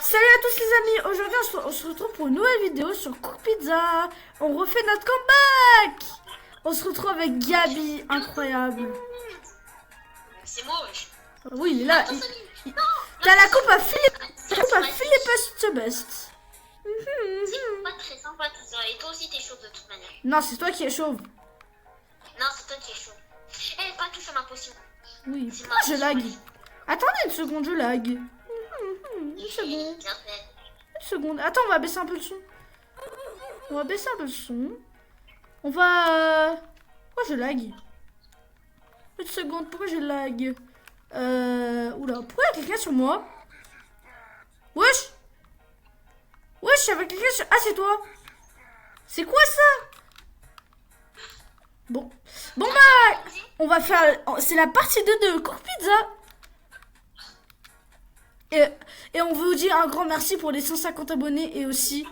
Salut à tous les amis, aujourd'hui on se retrouve pour une nouvelle vidéo sur Cook Pizza. On refait notre comeback. On se retrouve avec Gabi, incroyable. C'est moi, wesh. Oui, il est là. T'as la coupe à Philippe Best. C'est pas très sympa tout ça. Et toi aussi t'es chaud de toute manière. Non, c'est toi qui es chauve. Non, c'est toi qui es chaud. Eh, pas touche à ma potion. Oui, C'est pourquoi ma je potion. lag? Attendez une seconde, je lag. Une seconde. Bien fait. Une seconde. Attends, on va baisser un peu le son. On va baisser un peu le son. On va... Pourquoi je lag? Une seconde, pourquoi je lag? Oula, pourquoi il y a quelqu'un sur moi? Wesh! Wesh, il y avait quelqu'un sur... Ah, c'est toi! C'est quoi ça? Bon. Bon bah, on va faire... C'est la partie 2 de Cook Pizza. Et on veut vous dire un grand merci pour les 150 abonnés. Et aussi,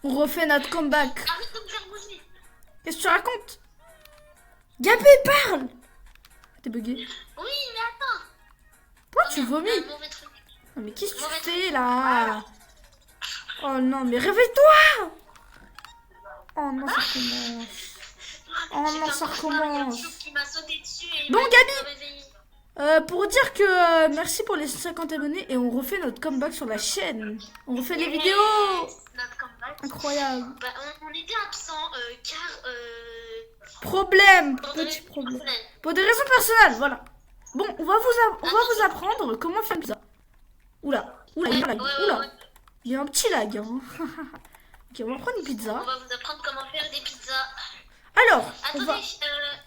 on refait notre comeback. Arrête de me faire bouger. Qu'est-ce que tu racontes? Gabi, parle! T'es bugué. Oui, mais attends. Pourquoi tu vomis? Un mauvais truc. Non mais qu'est-ce que Mauvais tu fais là? Oh non, mais réveille-toi! Oh non, ça recommence. Oh J'ai non, un ça cauchemar, il y a un recommence. chou qui m'a sauté dessus et il Bon, m'a Gabi. réveillé. Pour dire que merci pour les 150 abonnés et on refait notre comeback sur la chaîne. On refait les vidéos. Notre comeback. Incroyable. Bah, on était absent car Problème, pour des petit raisons problème. personnelles. Pour des raisons personnelles, voilà. Bon, on va vous apprendre comment faire une pizza. Oula, il y a un lag. Oula, Ouais. il y a un petit lag. Hein. Ok, on va prendre une pizza. On va vous apprendre comment faire des pizzas. Alors, Attendez,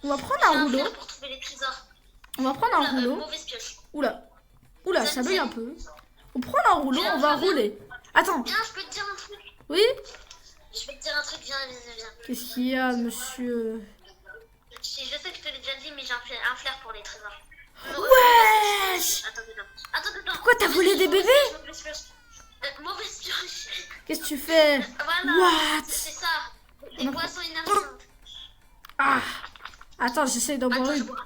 on va prendre j'ai un un rouleau. fer pour trouver les trésors. On va prendre un rouleau. Mauvaise pioche. Oula, ça bug un peu. On prend un rouleau, on va rouler. Attends, Viens, je peux te dire un truc. oui? Je vais te dire un truc, viens. Qu'est-ce qu'il y a, monsieur? Je sais que je te l'ai déjà dit, mais j'ai un flair pour les trésors. Wesh! Attends. Pourquoi t'as volé des bébés? Mauvaise pioche. Mauvaise pioche. Qu'est-ce que tu fais? Voilà. What? C'est ça. Des boissons énergisantes. Ah! Attends, j'essaye d'en boire Attends, je une. bois.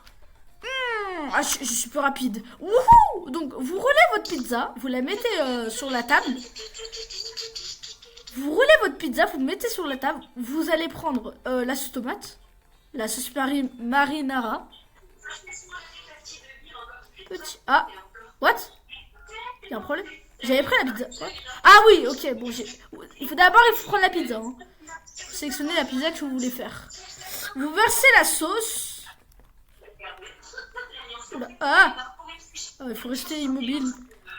Ah, je suis plus rapide. Wouhou! Donc, vous roulez votre pizza, vous la mettez sur la table. Vous roulez votre pizza, vous mettez sur la table. Vous allez prendre la sauce tomate, la sauce marinara. Petit. Ah! What? Il y a un problème? J'avais pris la pizza. What? Ah oui, ok, bon, il faut d'abord prendre la pizza. Hein. Vous sélectionnez la pizza que vous voulez faire. Vous versez la sauce. Oula. Ah, il faut rester immobile.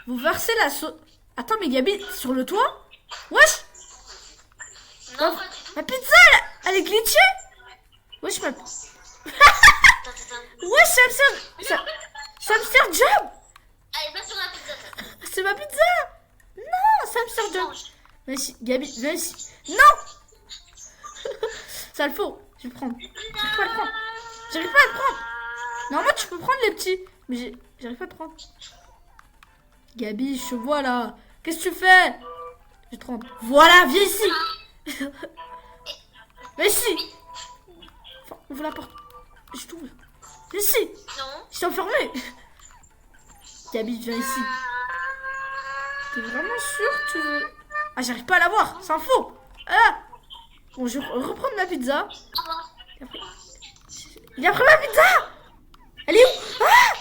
Vous versez la sauce. Attends, mais Gabi, sur le toit? Wesh! Non, pas du tout. Ma pizza, elle est glitchée? Wesh, ma... Attends. Wesh, hamster job! Allez, passe sur la pizza. C'est ma pizza! Non, hamster job! Change. Vas-y, Gabi, vas-y. Non! Ça le faut. Je vais le prendre. J'arrive pas à le prendre. J'arrive pas à le prendre. Normalement, tu peux prendre les petits. Mais j'arrive pas à le prendre. Gabi, je te vois là. Qu'est-ce que tu fais? Je te rends. Voilà, viens ici. Viens ici. Enfin, ouvre la porte. Je t'ouvre. Viens ici. Non. Je t'ai enfermé. Gabi, viens ici. T'es vraiment sûr que tu veux... Ah, j'arrive pas à la voir. C'est un faux. Ah. Bon, je vais reprendre ma pizza. Au revoir. Il a pris ma pizza. Elle est où? Ah.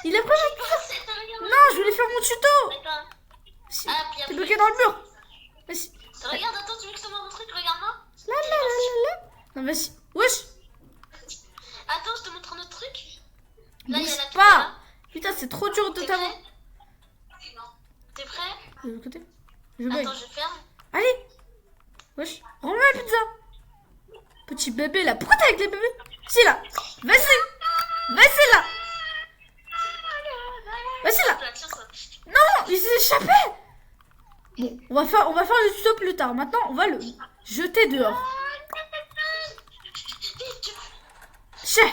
Il a pris ma pizza. Non, je voulais faire mon tuto. Attends. Si, Ah, puis t'es après- bloqué dans le mur. Vas-y. Regarde, attends, tu veux que je te montre un truc? Regarde-moi. Là. Non, vas-y. Wesh. Attends, je te montre un autre truc. Là, il y a Bouge la pizza. pas. Putain, c'est trop dur de T'es t'avoir. prêt? T'es prêt? De l'autre côté. Je bug. Attends, je ferme. Allez. Wesh. Rends-moi la pizza. Petit bébé là. Pourquoi t'es avec les bébés? Si là. Vas-y. Vas-y là. Vas-y là. Tiens, ça. Non, il s'est échappé. Bon, on va faire le tuto plus tard. Maintenant, on va le jeter dehors. Chais.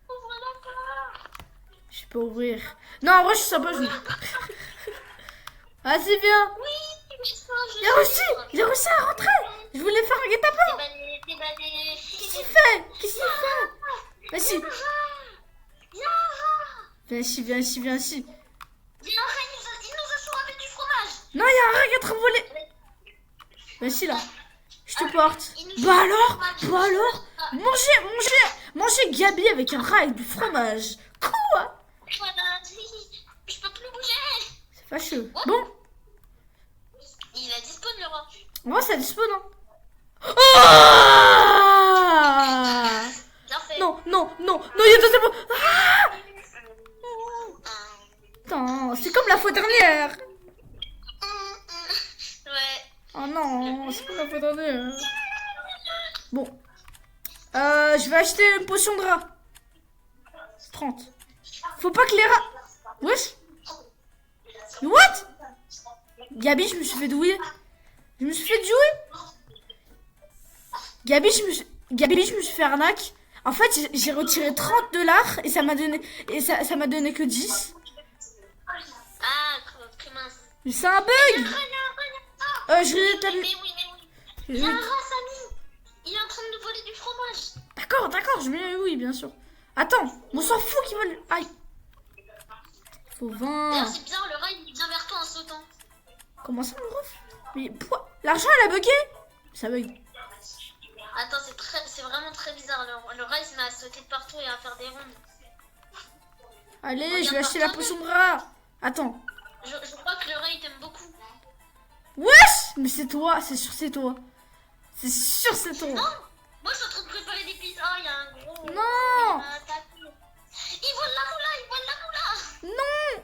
Ouvre la porte. Je peux ouvrir. Non, en vrai, je suis sympa. Vas-y, viens. Oui, mais ça, Il a réussi à rentrer. Je voulais faire un guet-apens. T'es balayé. Qu'est-ce qu'il fait? Vas-y. Yara. Viens ici. Non, il y a un rat qui est en train de voler. Vas-y là. Je te porte. Bah alors. Mangez Gabi avec un rat avec du fromage. Quoi? Voilà, je peux plus bouger. C'est fâcheux. Bon. Il a disparu le roi. Moi, ça dispose, non? Oh! Bien fait. Non, il y a deuxième. Ah! Putain, c'est comme la fois dernière. Ouais. Oh non, c'est comme la fois dernière. Bon. Je vais acheter une potion de rat. 30. Faut pas que les rats... Wesh. What? Gabi, je me suis fait douiller. Gabi, je me suis fait arnaque. En fait, j'ai retiré 30 $ et ça m'a donné que 10. Ah, que mince. Mais c'est un bug. Je vais Mais oui. Il y a un rat, Samy. Il est en train de nous voler du fromage. D'accord, je mets oui, bien sûr. Attends, on s'en fout qu'il vole. Aïe. Faut 20. D'ailleurs, c'est bizarre, le rat, il vient vers toi en sautant. Comment ça, mon ref? Mais pourquoi? L'argent, elle a bugué? Ça bug. Attends, c'est vraiment très bizarre. Le rat, il se met à sauter de partout et à faire des rondes. Allez, je vais acheter la potion de rat. Attends. Je crois que le rat, il t'aime beaucoup. Wesh! Mais c'est toi, c'est sûr c'est toi. C'est sûr c'est toi. Non! Moi, je suis en train de préparer des pizzas. Il y a un gros... Non! Il vole la moula! Non!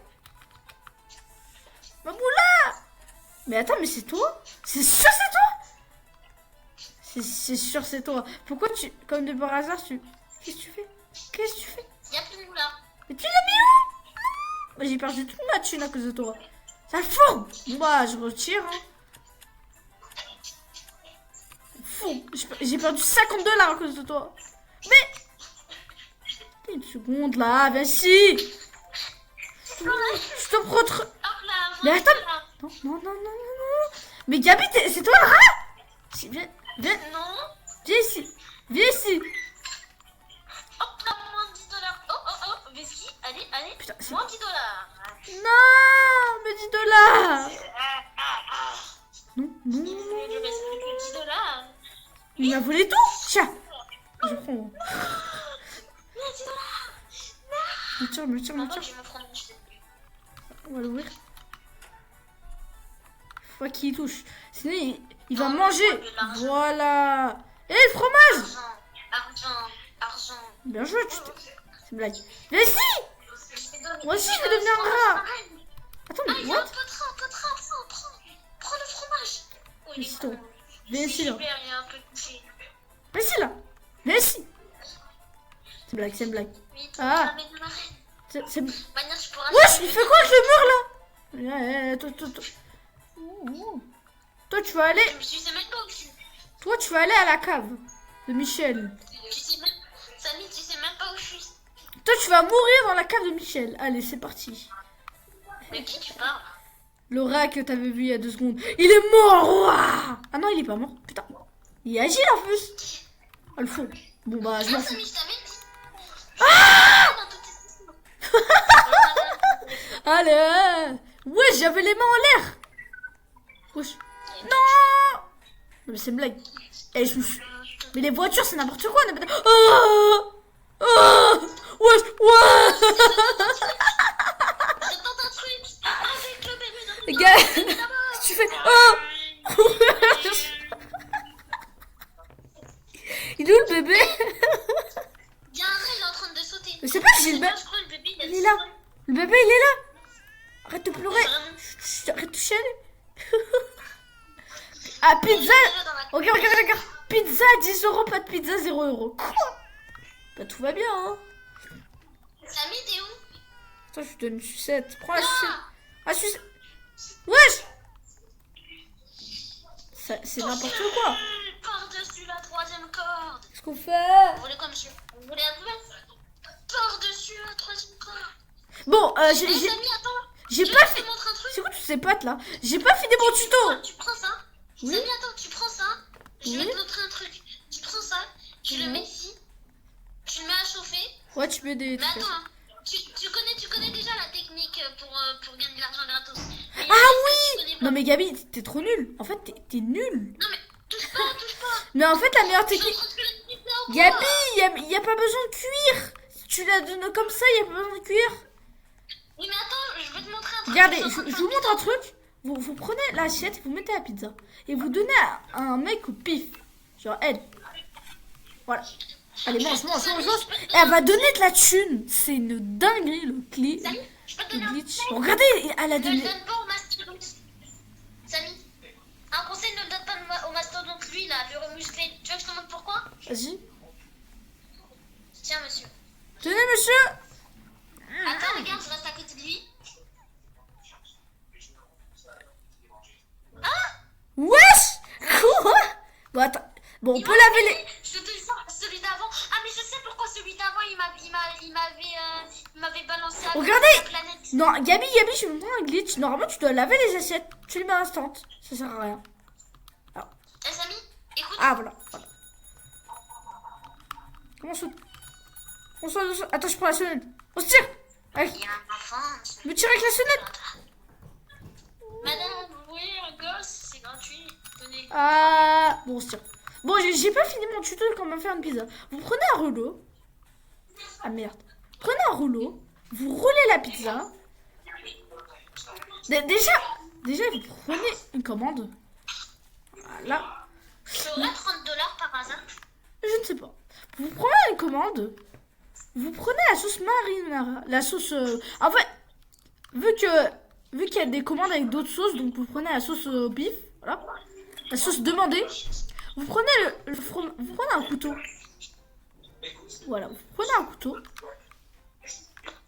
Ma moula! Mais attends, mais c'est toi? C'est sûr c'est toi? C'est sûr c'est toi. Pourquoi tu... Comme de par hasard, tu... Qu'est-ce que tu fais? Il n'y a plus de moula. Mais tu l'as mis où? Bah, j'ai perdu toute ma thune à cause de toi. Ça le fout! Bah, je retire, hein. Fou! J'ai perdu 50 $ à cause de toi. Mais... Une seconde, là, vas-y! Je te prends trop... Mais attends! Non. Mais Gabi, c'est toi le rat? Viens. Non. Viens ici. Hop là, moins 10 $. Oh. Vesky, allez. Putain, c'est... Moins 10 $. Non, mais 10 $. Non. Il lui reste plus que 10 $. Il m'a volé tout. Tiens. Je prends. Non, 10 $. Me tire. Je vais me prendre une chute. On va l'ouvrir. Faut pas qu'il touche. Sinon, il va manger. Voilà. Et le fromage. Argent. Bien joué, c'est blague. Mais si. Moi aussi, je vais devenir un rat. Attends, mais il y a what? un peu de train. Prends le fromage. Oh, il est Ici, toi. con. Viens ici, là. Super, il est un peu touché. Viens ici, là. Viens ici. C'est une blague. Oui, Ah. ramène la reine. C'est... Manière, tu pourras... Wesh, il fait quoi avec le mur, là? Toi, tu vas aller... Je sais même pas où je suis. Toi, tu vas aller à la cave de Michel. Samy, tu sais même pas où je suis. Toi, tu vas mourir dans la cave de Michel. Allez, c'est parti. De qui tu parles? Le rat que t'avais vu il y a 2 secondes. Il est mort. Ouah. Ah non, il est pas mort. Putain. Il est agile en plus. Ah, le fou. Bon, bah, je m'en fous. Samy, je t'avais dit. Allez. Ouais, j'avais les mains en l'air. Wesh. Non. Mais c'est une blague. Eh, je me suis... Mais les voitures, c'est n'importe quoi. Oh. Wesh. Ouais. J'attends un truc avec le bébé dans les Gars, tu fais... Oh. Il est où le bébé? Il y a un rat, il est en train de sauter. Mais c'est pas Gilbert. Je crois le bébé, Il est là. Le bébé, il est là. Arrête de pleurer. Chut, arrête de chialer. Ah, pizza. Regarde. Pizza, 10 €, pas de pizza, 0 €. Quoi? Bah, tout va bien, hein. Samy, t'es où? Attends, je te donne une sucette. Prends la sucette. Ah, sucette. Wesh. C'est n'importe quoi. Par-dessus la 3e corde. Qu'est-ce qu'on fait? Vous voulez comme je... Vous voulez un peu? Par-dessus la 3e corde. Bon, Samy, attends. j'ai Je pas te fait... montre un truc. C'est quoi toutes ces pattes, là? J'ai pas fini mon tuto. Tu prends ça. Oui. Samy, attends, tu prends ça. Je vais Oui. te montrer un truc. Tu prends ça, tu le mets ici. Tu le mets à chauffer. Ouais, tu mets des Mais trucs. attends, hein. Tu connais déjà la technique pour gagner de l'argent gratos. Mais, Ah oui. Tu connais Non pas. mais Gabi, t'es trop nul. En fait, t'es nul. Non mais touche pas. Mais en fait, la meilleure Je suis en technique... train de faire une pizza ou Gabi, quoi? y a pas besoin de cuire. Si tu la donnes comme ça, y a pas besoin de cuire. Oui mais attends, je vais te montrer un truc. Regardez, Je suis en train de je faire vous une montre un truc. Vous prenez l'assiette, vous mettez la pizza. Et vous donnez à un mec au pif. Genre, elle. Voilà. Allez, mange. Et elle va donner de la thune. C'est une dinguerie, le clip. Samy, je peux te Le donner un glitch. conseil. Regardez, elle a Ne le donné... donne pas au mastodonte. Samy, un conseil, ne le donne pas au mastodonte, lui là, le musclé. Tu veux que je te montre pourquoi? Vas-y. Tiens monsieur. Tenez, monsieur. Attends, regarde, je reste à côté de lui. Wesh. Quoi? Bon, attends. Bon, on peut laver les... Je te dis ça, celui d'avant. Ah mais je sais pourquoi celui d'avant il m'avait balancé à Regardez. la planète. Non, Gabi, je me prends un glitch. Normalement, tu dois laver les assiettes. Tu les mets instant. Ça sert à rien. Eh Samy, écoute. Ah, voilà. Comment ça? Attends, je prends la sonnette. On se tire. Allez, Il y a un enfant. me tire avec la sonnette. Madame, oui, un gosse, c'est gratuit. Tenez. Ah, bon, on se tire. Bon, j'ai pas fini mon tuto de comment faire une pizza. Vous prenez un rouleau. Ah merde. Prenez un rouleau. Vous roulez la pizza. Déjà, vous prenez une commande. Voilà. Tu aurais 30$ par hasard? Je ne sais pas. Vous prenez une commande. Vous prenez la sauce marinara. La sauce... En fait, vu qu'il y a des commandes avec d'autres sauces, donc vous prenez la sauce au bif. Voilà. La sauce demandée. Vous prenez vous prenez un couteau. Voilà, vous prenez un couteau.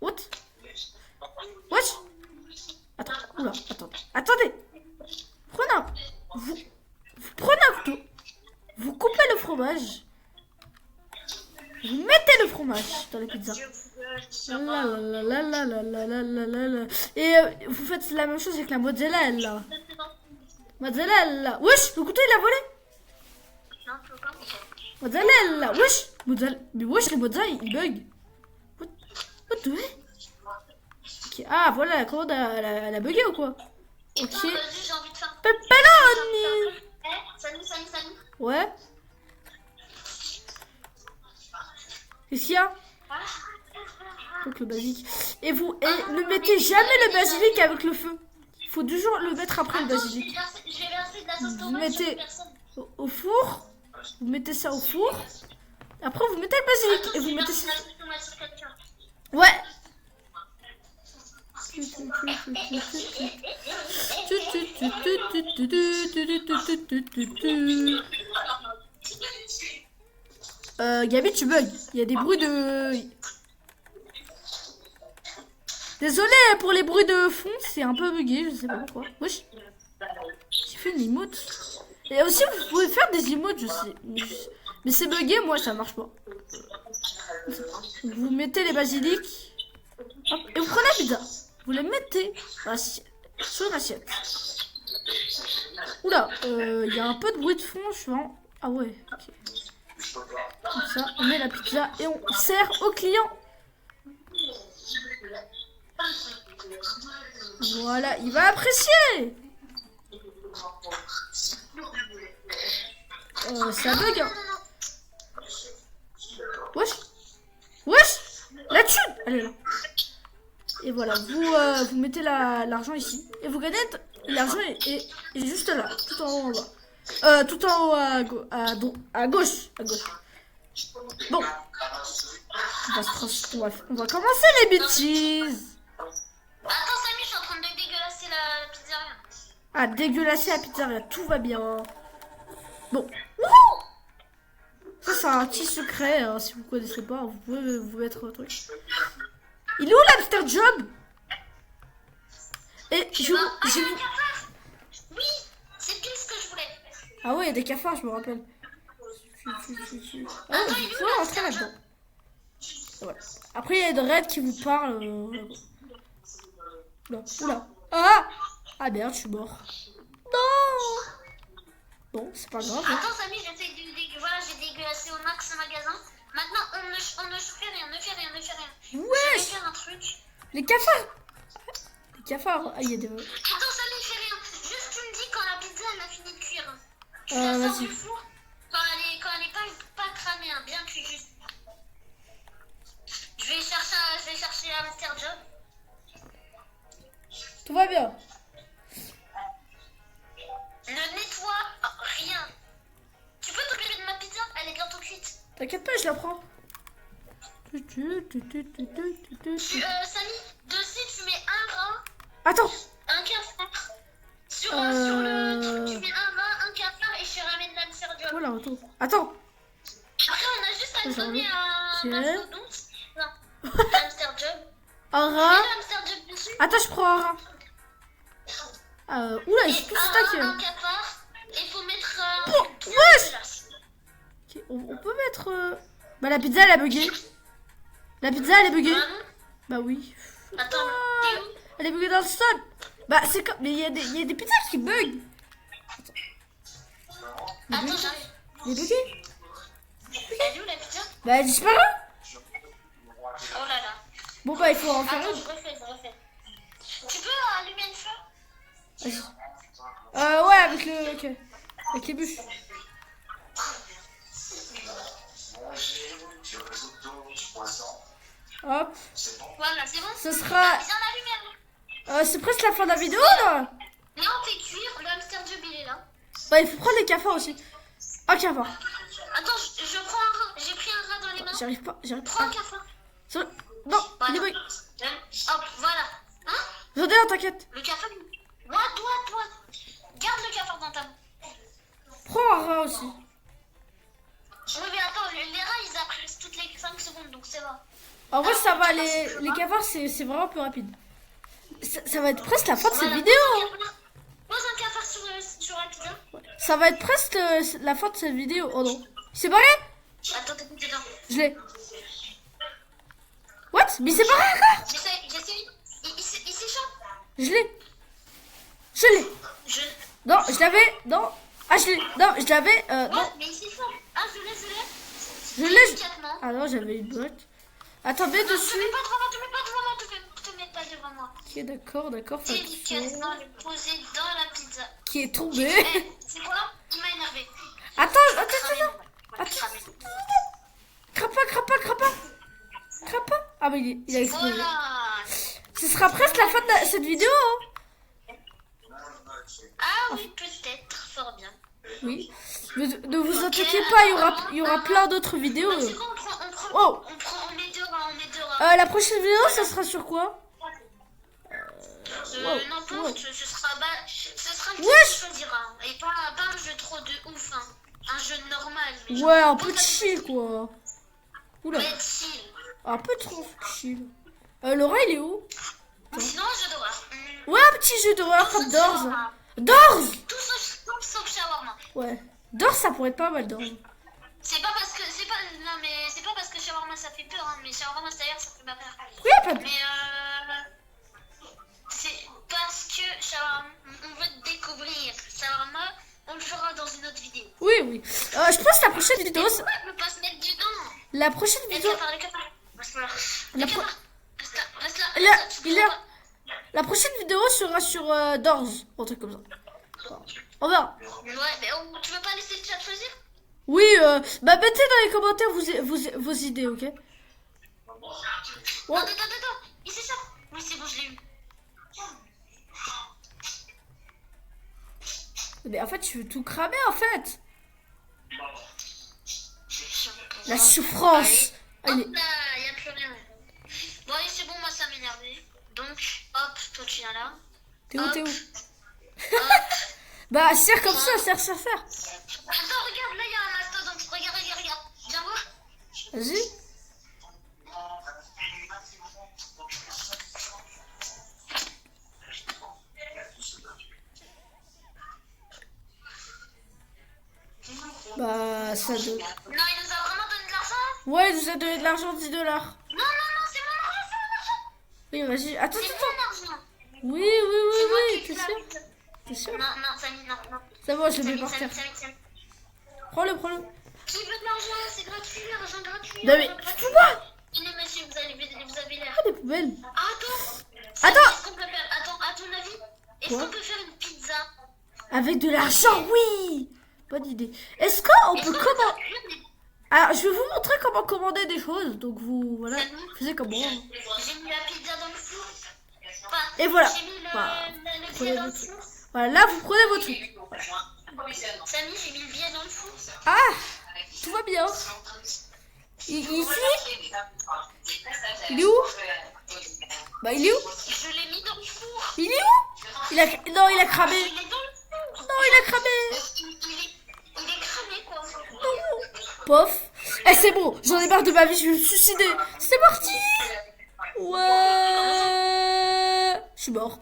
What? Wesh? Attends, oula, attendez. Vous prenez un couteau. Vous coupez le fromage. Vous mettez le fromage dans la pizza. Et vous faites la même chose avec la mozzarella. Mozzarella. Wesh, le couteau il a volé. Non, tu veux pas? Mozzarella. Wesh. Mais wesh, les mozzarella ils bug. What the heck? Ok, ah voilà, la commande elle a bugué ou quoi? Et Ok. toi, vas-y, j'ai envie de faire. Pepperoni. Salut. Ouais. Qu'est-ce qu'il y a? Donc le basique. Et ne mettez jamais le basilic avec le feu. Il faut toujours le mettre après le basilic. Je vais verser de la sauce Vous tomate mettez sur une personne. au four. Vous mettez ça au four. Après vous mettez le basilic et vous Je vais mettez verser de ça. la sauce tomate sur quelqu'un. Ouais. Gabi, tu bugs. Il y a des bruits de... Désolé pour les bruits de fond, c'est un peu bugué, je sais pas pourquoi. Wesh. J'ai fait une emote. Et aussi, vous pouvez faire des emotes, je sais. Mais c'est bugué, moi, ça marche pas. Vous mettez les basiliques. Hop, et vous prenez la pizza. Vous les mettez sur une assiette. Oula, il y a un peu de bruit de fond, je suis en... Ah ouais, ok. Comme ça, on met la pizza et on sert au client. Voilà, il va apprécier. Ça bug. Hein. Wesh, la thune, elle est là. Et voilà, vous mettez l'argent ici. Et vous gagnez, l'argent est juste là, tout en haut en bas. Tout en haut à gauche. Bon. On va commencer les bêtises. Attends, Samy, je suis en train de dégueulasser la pizzeria. Ah, dégueulasser la pizzeria, tout va bien. Bon. Wouhou! Ça, c'est un petit secret. Hein, si vous connaissez pas, vous pouvez vous mettre un truc. Il est où l'hamster job? Et Il y a un cafard. Oui, c'est tout ce que je voulais. Ah ouais, il y a des cafards, je me rappelle. Ah ouais, vous pouvez rentrer là-dedans. Voilà. Après, il y a des raids qui vous parlent. Oula. Ah merde, je suis mort. Non. Bon, c'est pas grave. Attends, Samy, j'essaie de voilà, j'ai dégueulassé au max le magasin. Maintenant, on ne fait rien. Ouais. Je vais faire un truc. Les cafards. cafards. Ah, il y a des... Attends, ça ne fait rien. Juste, tu me dis quand la pizza elle a fini de cuire. Tu la sors vas-y. du four quand elle est pas cramée, hein, bien cuite juste. Je vais chercher un Master Job. Tout va bien. Ne nettoie rien. Tu peux t'occuper de ma pizza? Elle est bientôt cuite. T'inquiète pas, je la prends. Samy, dessus tu mets un rat, Attends. un cafard. Sur le truc, tu mets un rat, un cafard et je ramène la Master Job. Voilà, attends. Après, on a juste à donner un Ok. mastodonte. Non, un Master Job. Un Mets rat. le hamster Job dessus. Attends, je prends un rat. Oula, ils sont tous stackés. Un cafard. Et il faut mettre wesh. Ok, on peut mettre... Bah, la pizza, elle a bugué. La pizza, elle est buguée. Bah oui. Attends, t'es où? Elle est buguée dans le sol. Bah, c'est comme... Mais il y a des pizzas qui bug. Attends, j'arrive. Elle est buguée. Elle est où la pizza? Bah, elle disparaît. Oh là là. Bon, bah, il faut en faire Attends, une. je refais. Tu peux allumer une feu? Vas-y. Ouais, avec le... Ok. Avec les bûches. Hop. Voilà, c'est bon? Ce sera... Bien allumé. c'est presque la fin de la vidéo, là. Mais on fait cuire, le hamster Job il est là. Bah, il faut prendre les cafards aussi. Un cafard. Attends, je prends un rat. J'ai pris un rat dans les mains. J'arrive pas. Prends un cafard. Non, Voilà. il est bug. Hop, voilà. Hein? J'en ai un, t'inquiète. Le cafard. Moi, toi. Garde le cafard dans ta main. Prends un rat aussi. Oui, mais attends, les rats ils apparaissent toutes les 5 secondes, donc c'est bon. En vrai, ça va, les cafards, c'est vraiment plus rapide. Ça va être presque la fin de cette vidéo. Pose un cafard sur la pizza. Ça va être presque la fin de cette vidéo. Oh non. Il s'est barré? Attends, t'es dedans. Je l'ai. What? Mais il s'est barré encore? J'essaie. Il s'échappe. Je l'ai. Non, je l'avais. Non. Ah, je l'ai. Non, je l'avais. Non. Mais il s'échappe. Ah, je l'ai. Je l'ai. Ah non, j'avais une botte. Attends, mets dessus. Te mets pas devant moi. Te mets pas devant moi. Ok, d'accord. Délicatement le poser dans la pizza. Qui est tombé. C'est quoi? Il m'a énervé. Attends. Crapa. Ah, mais il a explosé. Voilà. Ce sera presque la fin de cette vidéo. Hein. Ah oui, peut-être. Fort bien. Oui. Mais ne vous inquiétez pas, il y aura plein d'autres vidéos. C'est quoi, Oh. on met deux rats. La prochaine vidéo, ça sera sur quoi? N'importe, ce sera le jeu Wesh. que tu choisiras. Et pas un jeu trop de ouf, hein. Un jeu normal. Mais Ouais, un peu chill, quoi. Oula. Ouais, chill. Un peu trop chill. Laura, il est où? Sinon, un jeu d'horreur. Ouais, un petit jeu d'horreur comme Doors. Doors. Tout sauf shawarma. Ouais. Doors, ça pourrait être pas mal, Doors. C'est pas parce que shawarma ça fait peur, hein. Mais shawarma d'ailleurs ça fait pas peur. Oui, pas de... Mais c'est parce que shawarma, on veut découvrir shawarma, on le fera dans une autre vidéo. Oui. Je pense que la prochaine vidéo... Mais pourquoi je peux pas se mettre dedans? La prochaine vidéo... Le cafard. Reste là. La prochaine vidéo sera sur Doors. Un truc comme ça. On verra. Ouais, mais tu veux pas laisser le chat choisir? Oui, bah mettez dans les commentaires vos idées, ok? Ouais. Attends, il s'échappe. Oui, c'est bon, je l'ai eu. Mais en fait, tu veux tout cramer, en fait. La souffrance. Allez. Hop là, il n'y a plus rien. Bon, allez, c'est bon, moi ça m'énervait. Donc, hop, toi tu viens là. T'es où? Hop. Bah, serre comme ça, serre. Attends, regarde, là il y a un mastodonte. Regarde. Viens voir. Vas-y. Bah, ça donne. Non, il nous a vraiment donné de l'argent? Ouais, il nous a donné de l'argent, 10 $. Non, c'est mon argent. Oui, vas-y. Attends. C'est mon argent. Oui, t'es sûr? T'es sûr? Non, Samy, non. C'est bon, je le mets par terre. Samy. Prends-le. Qui veut de l'argent? C'est gratuit, l'argent gratuit. Non, mais tu vois? Tenez, monsieur, vous avez l'air. Ah, des poubelles. Attends. Attends. Qu'est-ce qu'on peut faire? Attends, Est-ce qu'on peut faire une pizza? Avec de l'argent, oui. Bonne idée. Est-ce qu'on peut commander... Alors, je vais vous montrer comment commander des choses. Donc, vous, voilà, faisiez comme moi. J'ai mis la pizza dans le four. Enfin, Et voilà. J'ai mis le Prenez billet dans le votre- four. Voilà, là, vous prenez votre truc. Samy, j'ai mis le billet dans le four. Ah, tout va bien. Ici, il est où? Bah, il est où? Je l'ai mis dans le four. Il est où? Non, il a cramé. Il est dans le four. Non, il a cramé. Il est cramé, quoi. Pof. Eh, c'est bon, j'en ai marre de ma vie, je vais me suicider. C'est parti. Ouais. Je suis mort.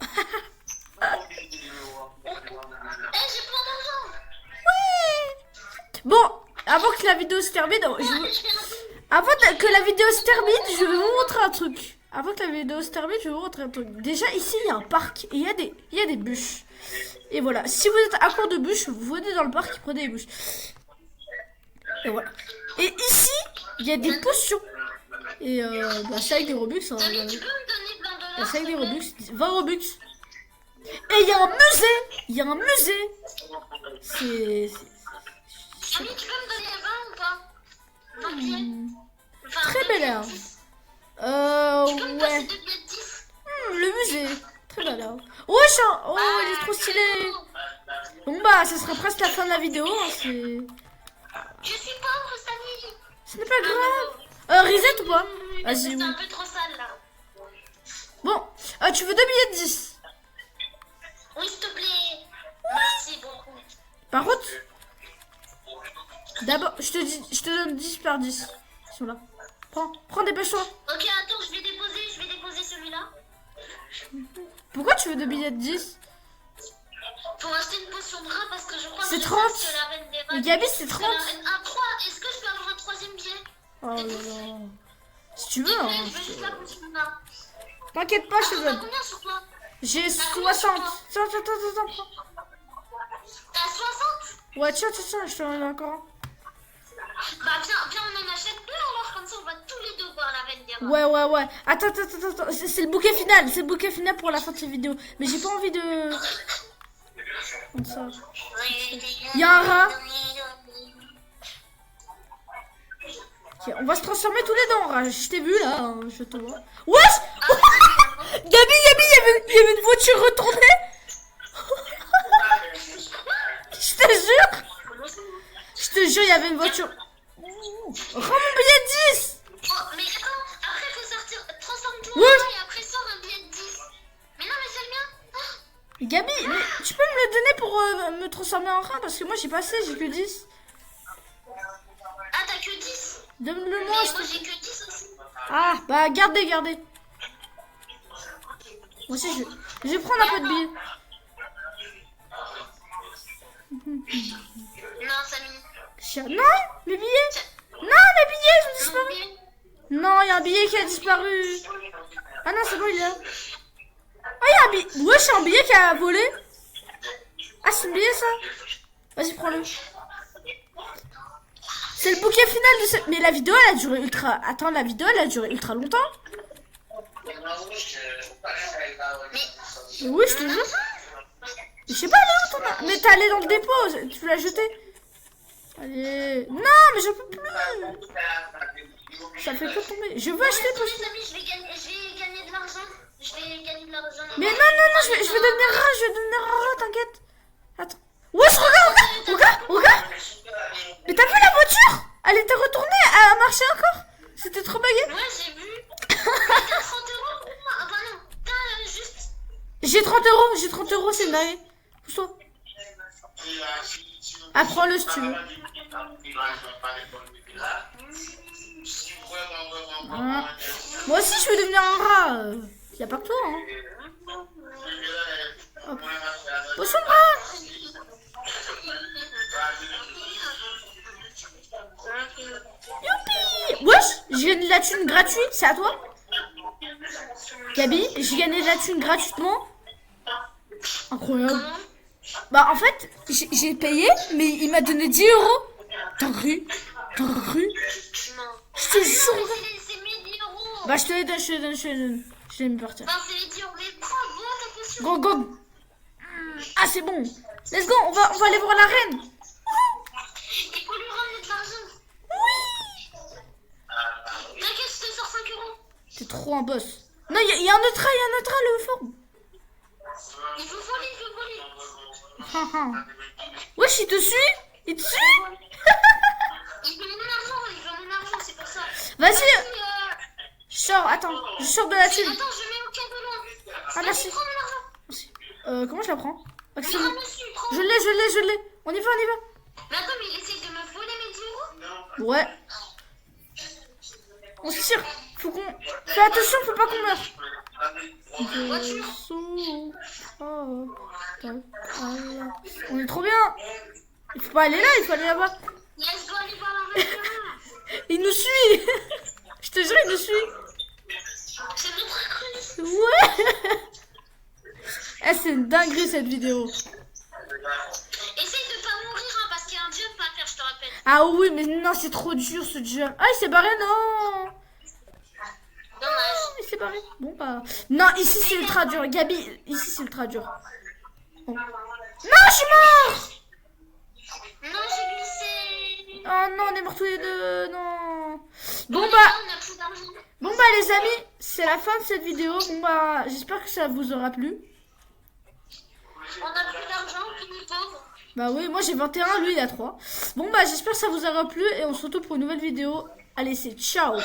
J'ai plein d'argent. Bon, avant que la vidéo se termine, que la vidéo se termine, je vais vous montrer un truc. Avant que la vidéo se termine, je vais vous montrer un truc. Déjà, ici, il y a un parc et il y a des bûches. Et voilà, si vous êtes à court de bûches, vous venez dans le parc et prenez les bûches. Et voilà. Et ici, il y a des potions. Et bah, c'est avec des Robux. Hein, Samy, tu peux me donner 20 $? c'est avec des Robux. 20 Robux. Et il y a un musée. Il y a un musée. C'est... Samy, tu peux me donner 20 ou pas? 20 billets. Enfin, Très 2 belle billets heure. de 10. Tu peux me passer Ouais. 2 billets de 10? Le musée. Très belle heure. Oh, il est trop stylé. Bon bah, ça sera presque la fin de la vidéo. Hein, c'est... Je suis pauvre, Samy. Ce n'est pas grave. Reset ou pas? Vas-y, C'est oui. un peu trop sale, là. Bon, tu veux 2 billets de 10? Oui, s'il te plaît. Merci beaucoup. Par contre, d'abord, je te donne 10 par 10. Ils sont là. Prends, dépêche-toi. Ok, attends, je vais déposer celui-là. Pourquoi tu veux 2 billets de 10? Pour acheter une potion de rat parce que je crois C'est que 30. c'est la reine des rats. Mais Gabi, c'est 30. Un 3, est-ce que je peux avoir un 3ème billet? Oh là là. Si tu veux, hein. Je veux juste la potion de rat. T'inquiète pas, je te T'as donne. combien sur toi? J'ai 60. Tiens, prends. T'as 60? Ouais, tiens, je te donne encore un. Bah viens, on en achète deux alors, comme ça on va tous les deux voir la reine des rats. Ouais. Attends. C'est le bouquet final. C'est le bouquet final pour la fin de cette vidéo. Mais j'ai pas envie de... Comme ça. Il y a un rat. Ok, on va se transformer tous les deux en rat. Je t'ai vu là, hein, je te vois. Wesh. Gabi, il y avait une voiture retournée. Je te jure, il y avait une voiture. Rends mon billet de 10. Oh, mais attends, après faut sortir, transforme-toi en Ouais. rat et après sors un billet de 10. Mais non, mais c'est le mien. Gabi, mais tu peux me le donner pour me transformer en rat? Parce que moi j'ai pas assez, j'ai que 10. Ah, t'as que 10. Donne-le Mais moi. moi j'ai que 10 aussi. Ah, bah gardez. Moi aussi je vais prendre un peu de billets. Non, Samy. Non, mes billets. Non, mes billets ils ont disparu. Billet. Non, il y a un billet qui a disparu. Ah non, c'est bon, il est là. Ah, il y a un billet. Ouais, c'est un billet qui a volé. Ah, c'est un billet ça. Vas-y, prends-le. C'est le bouquet final de ce... Mais la vidéo, elle a duré ultra... Attends, la vidéo, elle a duré ultra longtemps. Mais oui, je te jure. Je sais pas, elle est où ton... Mais t'es allé dans le dépôt. Tu l'as jeté. Allez. Non, mais je peux plus. Ça fait que tomber. Je veux acheter parce que... Samy, je vais gagner de l'argent. Mais non, je vais devenir rat, t'inquiète. Attends. Wesh, regarde. Mais t'as vu la voiture? Elle était retournée, elle a marché encore. C'était trop bugué. Ouais, j'ai vu. T'as 30 €? Ah bah non, t'as juste... J'ai 30 €, c'est une dingue. Pousse-toi. Ah, prends-le si tu veux. Voilà. Moi aussi, je veux devenir un rat. Y a pas que toi, hein. Hop. Poisson de rat. Youpi. Wesh, j'ai gagné de la thune gratuite, c'est à toi? Gabi, j'ai gagné de la thune gratuitement. Incroyable. Bah en fait, j'ai payé, mais il m'a donné 10 €. T'as cru? Je te jure. C'est 1000 €. Bah je te les donne. Je vais me partir. Ben c'est les 10 €. Mais prends, bois ta potion. Go. Ah, c'est bon. Let's go, on va aller voir la reine. Il faut lui rendre de l'argent. T'inquiète, je te sors 5 euros. T'es trop un boss. Non, il y a un autre rat, le fort. Il veut voler, il veut voler. Wesh, il te suit. Il te suit. Il veut mon argent, c'est pour ça. Vas-y. Je sors, attends. Je sors de la team. Attends, je mets au cadeau là. Ah, merci. Prends mon argent. Merci. Comment je la prends? Mais Axel. ramasse-le, prends. Je l'ai. On y va. Mais attends, mais il essaie de me voler mes 10 euros. Ouais. On se tire. Faut qu'on... Fais attention, faut pas qu'on meure. Voiture. On est trop bien. Il faut pas aller là, il faut aller là-bas. Let's go aller voir la reine. Il nous suit. Je te jure, il nous suit. C'est notre cruise. Ouais. Eh, c'est une dinguerie cette vidéo. Essaye de pas mourir hein, parce qu'il y a un jump à faire, je te rappelle. Ah oui, mais non, c'est trop dur ce jump. Ah, il s'est barré, non. Dommage. Il s'est barré. Bon, bah... Non, ici, c'est ultra dur. Gabi, ici, c'est ultra dur. Oh. Non, je suis mort. Non, j'ai glissé. Oh non, on est morts tous les deux. Non. On Bon, est bah... là, on a plus d'argent. Bon, bah, les amis, c'est la fin de cette vidéo. Bon, bah, j'espère que ça vous aura plu. On a plus d'argent, fini pauvre. Bah oui, moi j'ai 21, lui il a 3. Bon, bah, j'espère que ça vous aura plu et on se retrouve pour une nouvelle vidéo. Allez, c'est ciao.